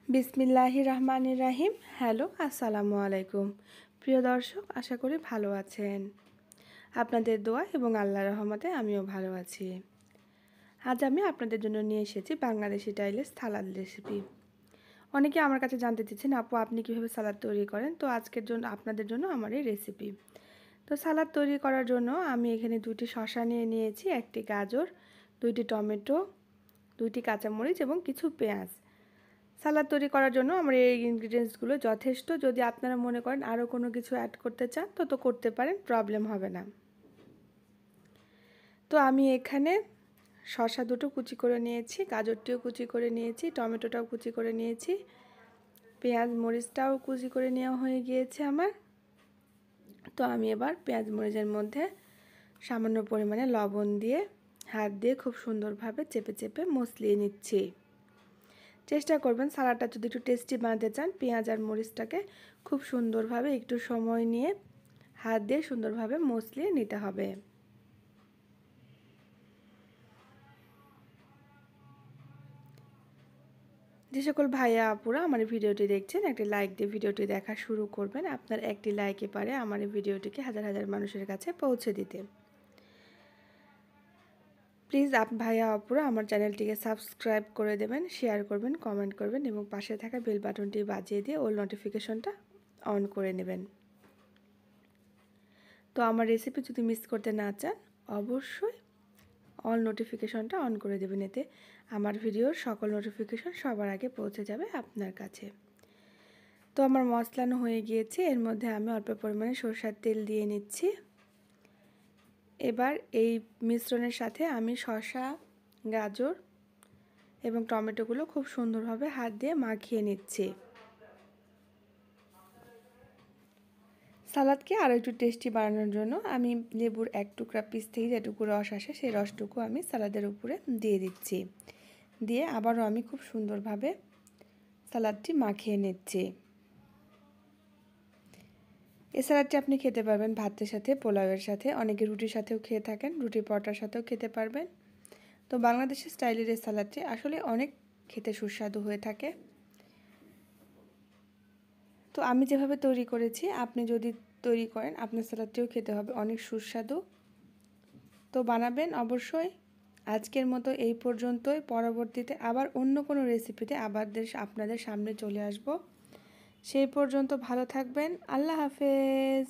বিসমিল্লাহির রহমানির রাহিম। হ্যালো, আসসালামু আলাইকুম। প্রিয় দর্শক, আশা করি ভালো আছেন। আপনাদের দোয়া এবং আল্লাহর রহমতে আমিও ভালো আছি। আজ আমি আপনাদের জন্য নিয়ে এসেছি বাংলাদেশি স্টাইলের সালাদ রেসিপি। অনেকে আমার কাছে জানতে চেয়েছেন, আপু আপনি কীভাবে সালাদ তৈরি করেন। তো আজকের জন্য আপনাদের জন্য আমার এই রেসিপি। তো সালাদ তৈরি করার জন্য আমি এখানে 2টি শসা নিয়ে নিয়েছি, 1টি গাজর, 2টি টমেটো, 2টি কাঁচামরিচ এবং কিছু পেঁয়াজ। সালাদ তৈরি করার জন্য আমার এই ইনগ্রিডিয়েন্টসগুলো যথেষ্ট। যদি আপনারা মনে করেন আরও কোনো কিছু অ্যাড করতে চান তো করতে পারেন, প্রবলেম হবে না। তো আমি এখানে শসা দুটো কুচি করে নিয়েছি, গাজরটিও কুচি করে নিয়েছি, টমেটোটাও কুচি করে নিয়েছি, পেঁয়াজ মরিচটাও কুচি করে নেওয়া হয়ে গিয়েছে আমার। তো আমি এবার পেঁয়াজ মরিচের মধ্যে সামান্য পরিমাণে লবণ দিয়ে হাত দিয়ে খুব সুন্দরভাবে চেপে চেপে মসলিয়ে নিচ্ছি। চেষ্টা করবেন সালাডটা যদি একটু টেস্টি বানাতে চান, পেঁয়াজ আর মরিচটাকে খুব সুন্দরভাবে একটু সময় নিয়ে হাত দিয়ে সুন্দরভাবে মসলিয়ে নিতে হবে। যে সকল ভাইয়া আপুরা আমার ভিডিওটি দেখছেন, একটি লাইক দিয়ে ভিডিওটি দেখা শুরু করবেন। আপনার একটি লাইকে পারে আমার এই ভিডিওটিকে হাজার হাজার মানুষের কাছে পৌঁছে দিতে। প্লিজ ভাইয়া আপুরা আমার চ্যানেলটিকে সাবস্ক্রাইব করে দেবেন, শেয়ার করবেন, কমেন্ট করবেন এবং পাশে থাকা বেল বাটনটি বাজিয়ে দিয়ে অল নোটিফিকেশনটা অন করে নেবেন। তো আমার রেসিপি যদি মিস করতে না চান, অবশ্যই অল নোটিফিকেশনটা অন করে দেবেন, এতে আমার ভিডিওর সকল নোটিফিকেশন সবার আগে পৌঁছে যাবে আপনার কাছে। তো আমার মশলানো হয়ে গিয়েছে, এর মধ্যে আমি অল্প পরিমাণে সরষের তেল দিয়ে নিচ্ছি। এবার এই মিশ্রণের সাথে আমি শসা, গাজর এবং টমেটোগুলো খুব সুন্দরভাবে হাত দিয়ে মাখিয়ে নিচ্ছি। সালাদকে আরও একটু টেস্টি বানানোর জন্য আমি লেবুর এক টুকরা পিস থেকে যেটুকু রস আসে সেই রসটুকু আমি সালাদের উপরে দিয়ে দিচ্ছি। দিয়ে আবারও আমি খুব সুন্দরভাবে সালাদটি মাখিয়ে নিচ্ছি। এই সালাদটি আপনি খেতে পারবেন ভাতের সাথে, পোলাওয়ের সাথে, অনেকে রুটির সাথেও খেয়ে থাকেন, রুটি পরোটার সাথেও খেতে পারবেন। তো বাংলাদেশের স্টাইলের এই সালাদটি আসলে অনেক খেতে সুস্বাদু হয়ে থাকে। তো আমি যেভাবে তৈরি করেছি, আপনি যদি তৈরি করেন আপনার সালাদটিও খেতে হবে অনেক সুস্বাদু। তো বানাবেন অবশ্যই। আজকের মতো এই পর্যন্তই। পরবর্তীতে আবার অন্য কোনো রেসিপিতে আপনাদের সামনে চলে আসব। সেই পর্যন্ত ভালো থাকবেন। আল্লাহ হাফেজ।